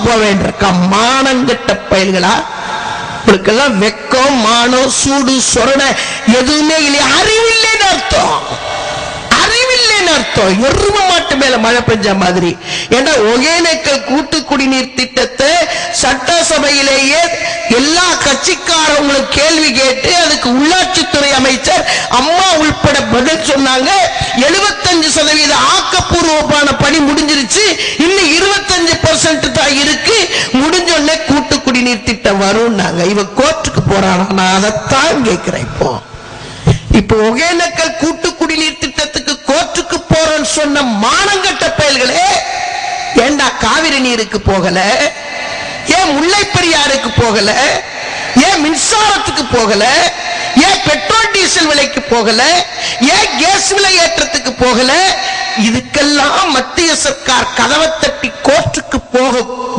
போவேன் மானங்கட்ட பயல்களா. உங்களுக்கெல்லாம் வெக்கம் மானம் சூடு சொரண எதுவுமே இல்லையா? அறிவில்லைன்னு அர்த்தம், அறிவில்லைன்னு அர்த்தம். எரும மாட்டு மேல மழை பெஞ்ச மாதிரி. ஏன்னா ஒகேனக்கல் கூட்டு குடிநீர் திட்டத்தை சட்டசபையிலேயே எல்லா கட்சிக்காரங்களும் கேள்வி கேட்டு அதுக்கு உள்ளாட்சித்துறை அமைச்சர் அம்மா உள்பட பதில் சொன்னாங்க. 75% ஆக்கப்பூர்வமான பணி முடிஞ்சிருச்சு, இன்னும் 25% தான் இருக்கு, முடிஞ்சோடனே கூட்டு குடிநீர் திட்டம் வரும். இவன் கோர்ட்டுக்கு போறானா? நான் அதைத்தான் கேட்கிறேன். இப்போ ஒகேனக்கல் கூட்டு குடிநீர் திட்டத்துக்கு கோர்ட்டுக்கு போறேன்னு சொன்ன மானங்கட்ட பயல்களே, ஏண்டா காவிரி நீருக்கு போகல? ஏன் முல்லை பெரியாருக்கு போகல? ஏன் மின்சாரத்துக்கு போகல? ஏன் பெட்ரோல் டீசல் விலைக்கு போகல? ஏன் கேஸ் விலை ஏற்றத்துக்கு போகல? இதுக்கெல்லாம் மத்திய சர்க்கார் கதவை தட்டி கோர்ட்டுக்கு போக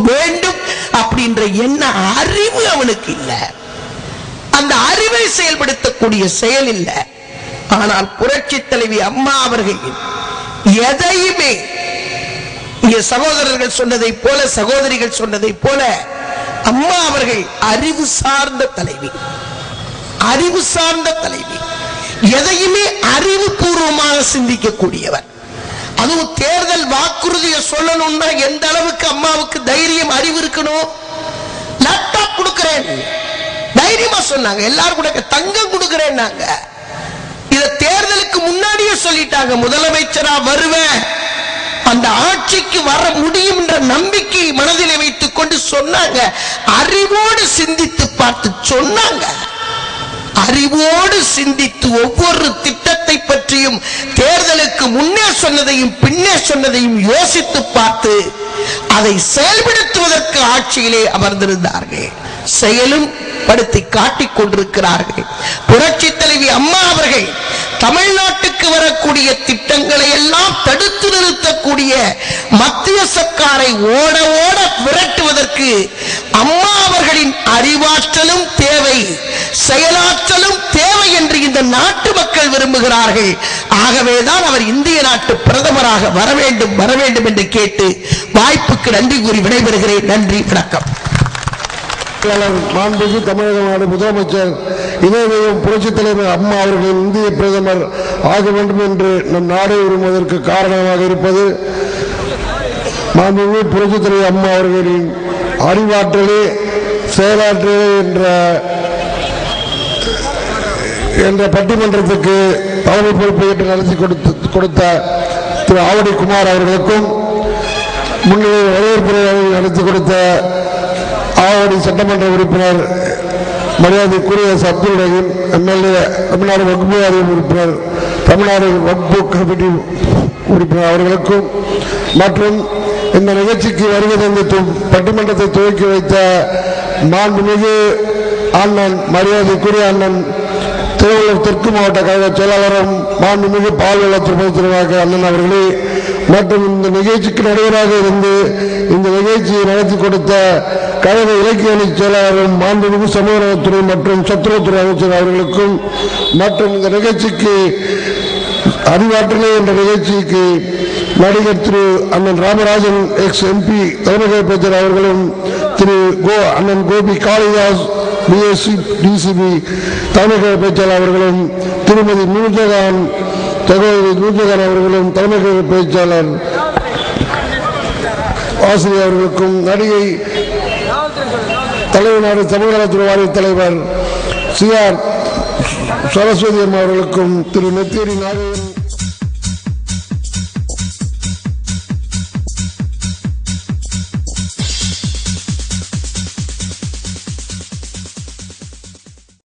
வேண்டும் அப்படின்ற என்ன அறிவு அவனுக்கு இல்ல. அந்த அறிவை செயல்படுத்தக்கூடிய செயல் இல்ல. ஆனால் புரட்சி தலைவி அம்மா அவர்கள் எதையுமே இங்கே சகோதரர்கள் சொன்னதை போல, சகோதரிகள் சொன்னதை போல, அம்மா அவர்கள் அறிவு சார்ந்த தலைவி, அறிவு சார்ந்த தலைவி, எதையுமே அறிவுபூர்வமாக சிந்திக்கக்கூடியவர். அதுவும் தேர்தல் வாக்குறுதியை சொல்லணும்னா எந்த அளவுக்கு அம்மாவுக்கு தைரியம் அறிவு இருக்கணும். லேப்டாப் கொடுக்கிறேன் தைரியமா சொன்னாங்க, எல்லாரும் கூட தங்கம் கொடுக்கிறேன். இத தேர்தலுக்கு முன்னாடியே சொல்லிட்டாங்க, முதலமைச்சரா வருவேன், அந்த ஆட்சிக்கு வர முடியும் என்ற நம்பிக்கை மனதிலே வைத்துக் கொண்டு சொன்னாங்க. அறிவோடு சிந்தித்து பார்த்து சொன்னாங்க. அறிவோடு சிந்தித்து ஒவ்வொரு திட்டத்தை பற்றியும் தேர்தலுக்கு முன்னே சொன்னதையும் பின்னே சொன்னதையும் யோசித்து பார்த்து அதை செயல்படுத்துவதற்கு ஆட்சியிலே அமர்ந்திருந்தார்கள். செயலும் படுத்தி காட்டிக் கொண்டிருக்கிறார்கள். புரட்சி தலைவி அம்மா அவர்கள் தமிழ்நாட்டுக்கு வரக்கூடிய திட்டங்களை எல்லாம் தடுத்து நிறுத்தக்கூடிய மத்திய சர்க்காரை ஓட ஓட விரட்டுவதற்கு அம்மா அவர்களின் அறிவாற்றலும் தேவை, செயலாற்றலும் தேவை என்று இந்த நாட்டு மக்கள் விரும்புகிறார்கள். ஆகவேதான் அவர் இந்திய நாட்டு பிரதமராக வர வேண்டும் என்று கேட்டு வாய்ப்புக்கு நன்றி கூறி விடைபெறுகிறேன். நன்றி, வணக்கம். மாண்புமிகு தமிழக நாடு முதலமைச்சர் இதயம் புரட்சித் தலைவர் அம்மா அவர்கள் இந்திய பிரதமர் ஆக வேண்டும் என்று நம் நாடை விரும்புவதற்கு காரணமாக இருப்பது மாண்புமிகு புரட்சித் தலைவர் அம்மா அவர்களின் அறிவாற்றலே செயலாற்றலே என்ற பட்டிமன்றத்துக்கு தலைமை பொறுப்பை ஏற்று நடத்தி கொடுத்த திரு ஆவடி குமார் அவர்களுக்கும், முன்னிலை வரவேற்புரை நடத்தி கொடுத்த ஆவடி சட்டமன்ற உறுப்பினர் மரியாதைக்குரிய சப்துரையின் எம்எல்ஏ, தமிழ்நாடு வக்பு வாரிய உறுப்பினர், தமிழ்நாடு வக்பு கமிட்டி உறுப்பினர் அவர்களுக்கும், மற்றும் இந்த நிகழ்ச்சிக்கு வருகை தந்து பட்டிமன்றத்தை துவக்கி வைத்த மாண்புமிகு அண்ணன், மரியாதைக்குரிய அண்ணன் திருவள்ளூர் தெற்கு மாவட்ட கழக செயலாளரும் மாண்புமிகு பால்வளத்துறை திருவாக அண்ணன் அவர்களே, மற்றும் இந்த நிகழ்ச்சிக்கு நடுவராக இருந்து இந்த நிகழ்ச்சியை நடத்தி கொடுத்த கழக இலக்கிய அணி செயலாளரும் மாண்புமிகு சமூக நலத்துறை மற்றும் சத்துணவுத்துறை அமைச்சர் அவர்களுக்கும், மற்றும் இந்த நிகழ்ச்சிக்கு அறிவாற்றலே என்ற நிகழ்ச்சிக்கு நடிகர் திரு அண்ணன் ராமராஜன் எக்ஸ் எம்பி தலைமை பேச்சர் அவர்களும், திரு அண்ணன் கோபி காளிதாஸ் பிஎஸ்சி டிசிபி தலைமை பேச்சாளர் அவர்களும், திருமதி நூர்ஜகான் சகோதரி நூர்ஜகான் அவர்களும் தலைமை பேச்சாளர் ஆசிரியர் அவர்களுக்கும், நடிகை தலைவர் தமிழ்நாடு வாரிய தலைவர் CR சரஸ்வதி அம்மா அவர்களுக்கும், திரு நெத்தேரி நாகவன்